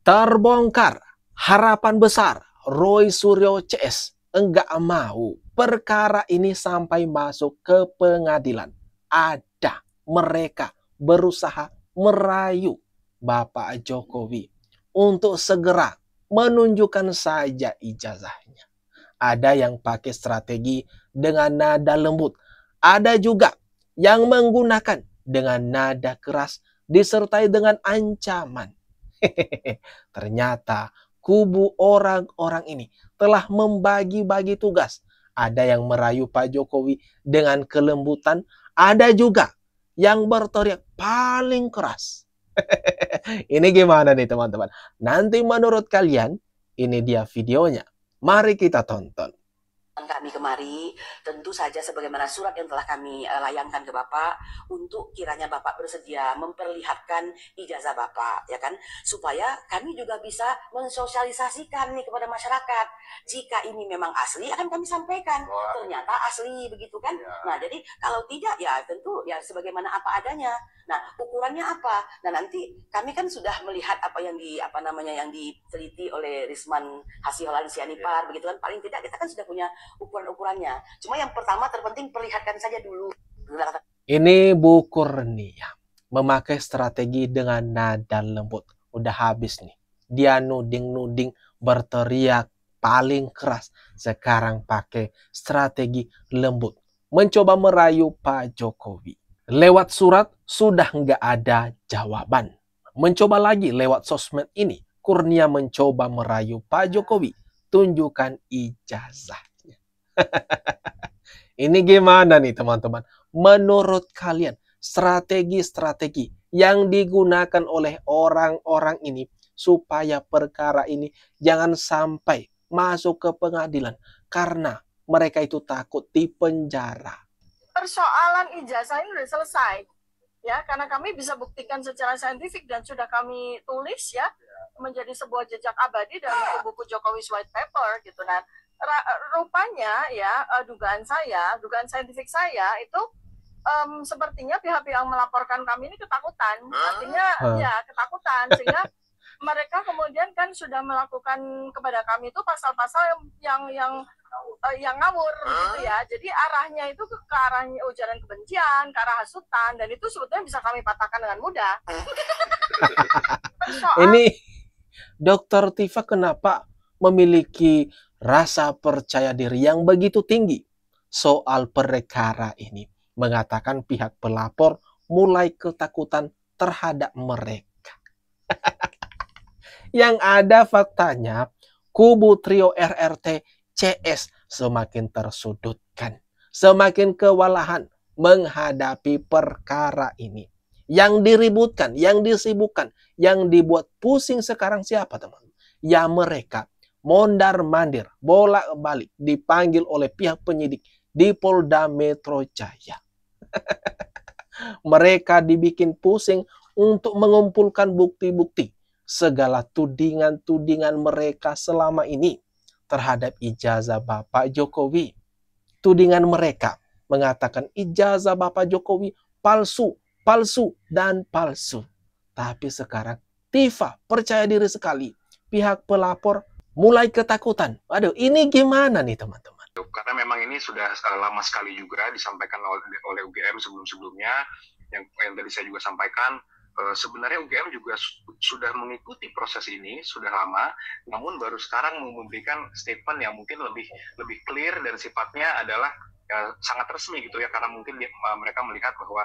Terbongkar harapan besar Roy Suryo CS enggak mau perkara ini sampai masuk ke pengadilan. Ada mereka berusaha merayu Bapak Jokowi untuk segera menunjukkan saja ijazahnya. Ada yang pakai strategi dengan nada lembut. Ada juga yang menggunakan dengan nada keras disertai dengan ancaman. Ternyata kubu orang-orang ini telah membagi-bagi tugas. Ada yang merayu Pak Jokowi dengan kelembutan, ada juga yang berteriak paling keras. Ini gimana nih teman-teman? Nanti menurut kalian, ini dia videonya. Mari kita tonton. Kami kemari, tentu saja sebagaimana surat yang telah kami layangkan ke Bapak, untuk kiranya Bapak bersedia memperlihatkan ijazah Bapak, ya kan, supaya kami juga bisa mensosialisasikan nih kepada masyarakat. Jika ini memang asli, akan kami sampaikan. Ternyata asli, begitu kan? Ya. Nah, jadi kalau tidak, ya tentu ya sebagaimana apa adanya. Nah, ukurannya apa? Nah, nanti kami kan sudah melihat apa yang diteliti oleh Risman Hasiholan Sianipar, begitu kan? Paling tidak kita kan sudah punya ukuran-ukurannya. Cuma yang pertama terpenting perlihatkan saja dulu. Ini Bu Kurnia memakai strategi dengan nada lembut. Udah habis nih. Dia nuding-nuding, berteriak paling keras. Sekarang pakai strategi lembut. Mencoba merayu Pak Jokowi. Lewat surat sudah nggak ada jawaban. Mencoba lagi lewat sosmed ini. Kurnia mencoba merayu Pak Jokowi. Tunjukkan ijazah. Ini gimana nih teman-teman? Menurut kalian strategi-strategi yang digunakan oleh orang-orang ini supaya perkara ini jangan sampai masuk ke pengadilan karena mereka itu takut dipenjara. Persoalan ijazah ini sudah selesai ya, karena kami bisa buktikan secara saintifik dan sudah kami tulis ya menjadi sebuah jejak abadi dalam buku Jokowi's White Paper gitu. Dan rupanya ya dugaan saintifik saya itu sepertinya pihak-pihak yang melaporkan kami ini ketakutan, artinya ya ketakutan, sehingga mereka kemudian kan sudah melakukan kepada kami itu pasal-pasal yang ngawur gitu ya. Jadi arahnya itu ke arah ujaran kebencian, ke arah hasutan, dan itu sebetulnya bisa kami patahkan dengan mudah. Ini Dr. Tifa kenapa memiliki rasa percaya diri yang begitu tinggi soal perkara ini? Mengatakan pihak pelapor mulai ketakutan terhadap mereka. Yang ada faktanya, kubu trio RRT CS semakin tersudutkan, semakin kewalahan menghadapi perkara ini. Yang diributkan, yang disibukkan, yang dibuat pusing sekarang siapa teman? Ya mereka mondar-mandir, bolak-balik dipanggil oleh pihak penyidik di Polda Metro Jaya. Mereka dibikin pusing untuk mengumpulkan bukti-bukti segala tudingan-tudingan mereka selama ini terhadap ijazah Bapak Jokowi. Tudingan mereka mengatakan ijazah Bapak Jokowi palsu, palsu, dan palsu. Tapi sekarang Tifa percaya diri sekali. Pihak pelapor mulai ketakutan. Aduh, ini gimana nih teman-teman? Karena memang ini sudah lama sekali juga disampaikan oleh UGM sebelum-sebelumnya. Yang tadi saya juga sampaikan, sebenarnya UGM juga sudah mengikuti proses ini sudah lama, namun baru sekarang memberikan statement yang mungkin lebih clear dan sifatnya adalah sangat resmi gitu ya, karena mungkin mereka melihat bahwa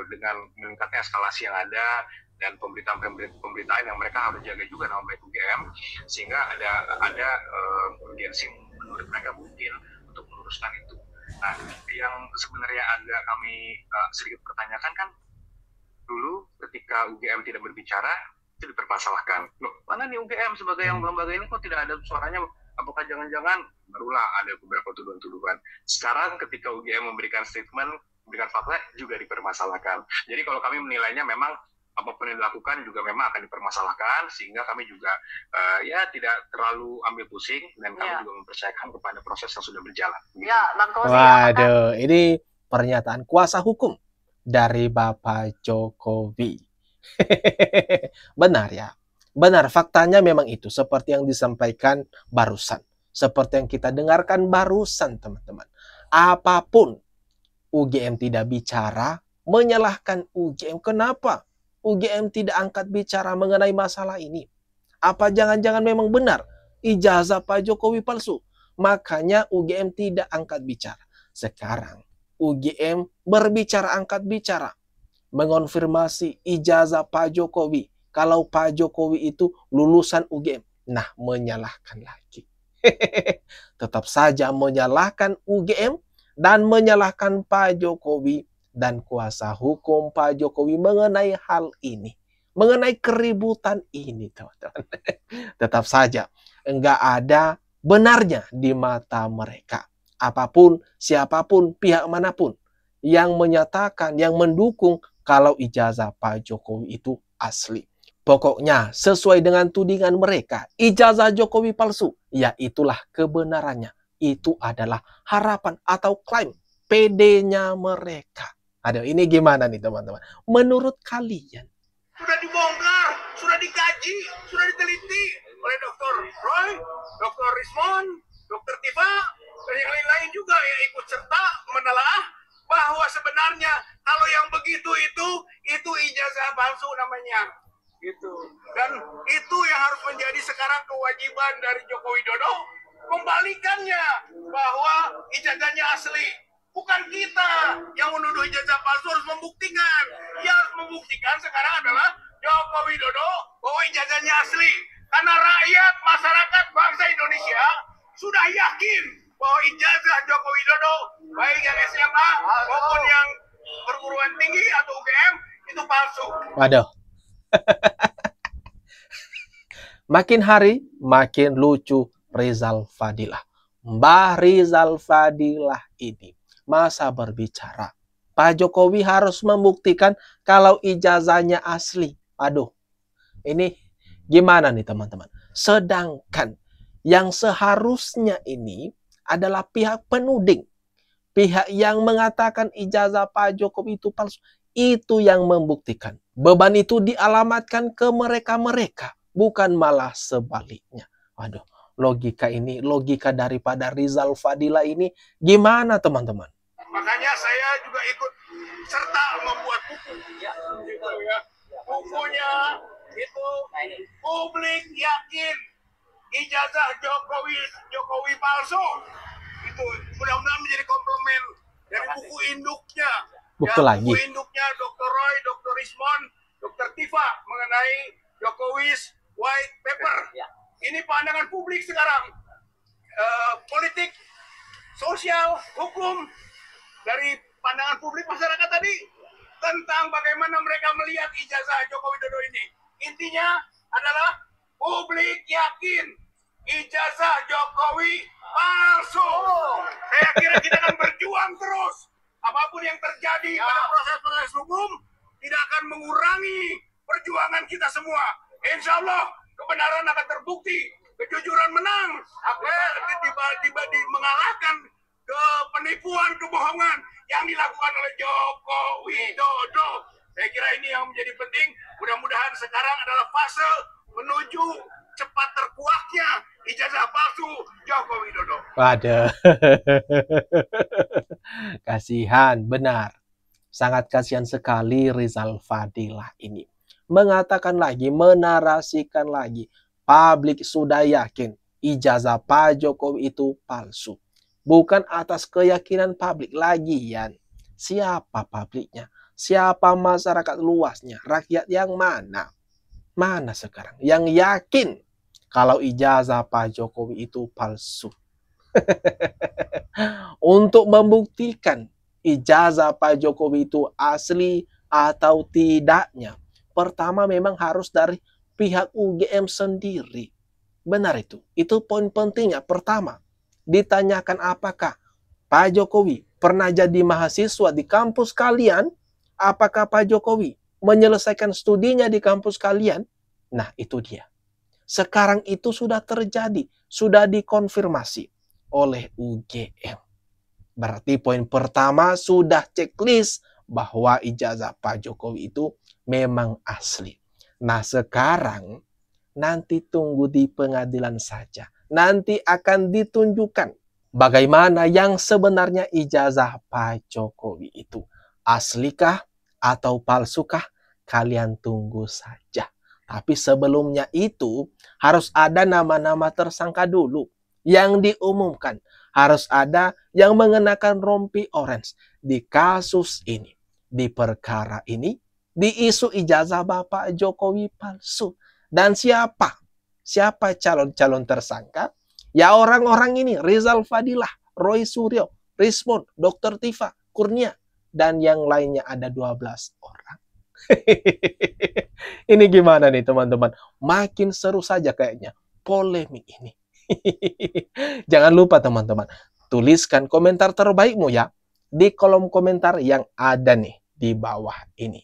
dengan meningkatnya eskalasi yang ada dan pemberitaan yang mereka harus jaga juga nama baik UGM, sehingga ada urgensi menurut mereka mungkin untuk meluruskan itu. Nah, yang sebenarnya agak kami sedikit pertanyakan kan, dulu ketika UGM tidak berbicara itu dipermasalahkan. Loh, mana nih UGM sebagai yang lembaga ini kok tidak ada suaranya? Apakah jangan-jangan barulah ada beberapa tuduhan-tuduhan. Sekarang ketika UGM memberikan statement, memberikan fakta juga dipermasalahkan. Jadi kalau kami menilainya memang apapun yang dilakukan juga memang akan dipermasalahkan, sehingga kami juga ya tidak terlalu ambil pusing dan kami juga mempercayakan kepada proses yang sudah berjalan. Gitu. Ya, Bang Kosi, waduh, ini pernyataan kuasa hukum dari Bapak Jokowi. Benar ya, Benar, faktanya memang itu. Seperti yang disampaikan barusan. Seperti yang kita dengarkan barusan, teman-teman. Apapun UGM tidak bicara, menyalahkan UGM. Kenapa UGM tidak angkat bicara mengenai masalah ini? Apa jangan-jangan memang benar ijazah Pak Jokowi palsu? Makanya UGM tidak angkat bicara. Sekarang UGM berbicara, angkat bicara, mengonfirmasi ijazah Pak Jokowi. Kalau Pak Jokowi itu lulusan UGM. Nah, menyalahkan lagi. Tetap saja menyalahkan UGM dan menyalahkan Pak Jokowi dan kuasa hukum Pak Jokowi mengenai hal ini. Mengenai keributan ini, teman-teman. Tetap saja enggak ada benarnya di mata mereka. Apapun, siapapun, pihak manapun yang menyatakan, yang mendukung kalau ijazah Pak Jokowi itu asli. Pokoknya sesuai dengan tudingan mereka, ijazah Jokowi palsu, ya itulah kebenarannya. Itu adalah harapan atau klaim PD-nya mereka. Aduh, ini gimana nih teman-teman? Menurut kalian? Sudah dibongkar, sudah dikaji, sudah diteliti oleh Dr. Roy, Dr. Rismon, Dr. Tifa, dan yang lain-lain juga yang ikut serta menelaah bahwa sebenarnya kalau yang begitu itu ijazah palsu namanya. Gitu. Dan itu yang harus menjadi sekarang kewajiban dari Joko Widodo, kembalikannya bahwa ijazahnya asli. Bukan kita yang menuduh ijazah palsu, harus membuktikan. Yang harus membuktikan sekarang adalah Joko Widodo bahwa ijazahnya asli. Karena rakyat, masyarakat, bangsa Indonesia sudah yakin bahwa ijazah Joko Widodo, baik yang SMA maupun yang perguruan tinggi atau UGM, itu palsu. Waduh. Makin hari makin lucu Rizal Fadilah. Mbah Rizal Fadilah ini masa berbicara Pak Jokowi harus membuktikan kalau ijazahnya asli. Aduh, ini gimana nih teman-teman? Sedangkan yang seharusnya ini adalah pihak penuding, pihak yang mengatakan ijazah Pak Jokowi itu palsu, itu yang membuktikan. Beban itu dialamatkan ke mereka-mereka, bukan malah sebaliknya. Waduh, logika ini, logika daripada Rizal Fadilah ini gimana teman-teman? Makanya saya juga ikut serta membuat buku. Gitu ya. Bukunya itu publik yakin ijazah Jokowi palsu. Itu mudah-mudahan menjadi komplement dari buku induknya. Buku lagi. Buku induknya Dr. Roy, Dr. Rismon, Dr. Tifa mengenai Jokowi's White Paper. Ini pandangan publik sekarang. Politik, sosial, hukum, dari pandangan publik masyarakat tadi tentang bagaimana mereka melihat ijazah Joko Widodo ini. Intinya adalah publik yakin ijazah Jokowi palsu. Saya kira kita akan berjuang terus. Apapun yang terjadi pada proses-proses hukum tidak akan mengurangi perjuangan kita semua. Insya Allah kebenaran akan terbukti, kejujuran menang, tiba-tiba mengalahkan penipuan, kebohongan yang dilakukan oleh Joko Widodo. Saya kira ini yang menjadi penting. Mudah-mudahan sekarang adalah fase menuju cepat terkuaknya ijazah palsu Joko Widodo. Waduh. Kasihan, benar. Sangat kasihan sekali Rizal Fadilah ini. Mengatakan lagi, menarasikan lagi. Publik sudah yakin ijazah Pak Jokowi itu palsu. Bukan atas keyakinan publik lagian. Siapa publiknya? Siapa masyarakat luasnya? Rakyat yang mana? Mana sekarang yang yakin kalau ijazah Pak Jokowi itu palsu? Untuk membuktikan ijazah Pak Jokowi itu asli atau tidaknya, pertama memang harus dari pihak UGM sendiri. Benar itu. Itu poin pentingnya. Pertama, ditanyakan apakah Pak Jokowi pernah jadi mahasiswa di kampus kalian? Apakah Pak Jokowi menyelesaikan studinya di kampus kalian? Nah, itu dia. Sekarang itu sudah terjadi, sudah dikonfirmasi oleh UGM. Berarti poin pertama sudah checklist bahwa ijazah Pak Jokowi itu memang asli. Nah, sekarang Nanti tunggu di pengadilan saja. Nanti akan ditunjukkan bagaimana yang sebenarnya ijazah Pak Jokowi itu. Aslikah atau palsukah? Kalian tunggu saja. Tapi sebelumnya itu harus ada nama-nama tersangka dulu yang diumumkan. Harus ada yang mengenakan rompi orange di kasus ini. Di perkara ini, di isu ijazah Bapak Jokowi palsu. Dan siapa calon-calon tersangka? Ya orang-orang ini, Rizal Fadilah, Roy Suryo, Rismon, Dr. Tifa, Kurnia, dan yang lainnya ada 12 orang. Ini gimana nih teman-teman? Makin seru saja kayaknya polemik ini. Jangan lupa teman-teman, tuliskan komentar terbaikmu ya di kolom komentar yang ada nih di bawah ini.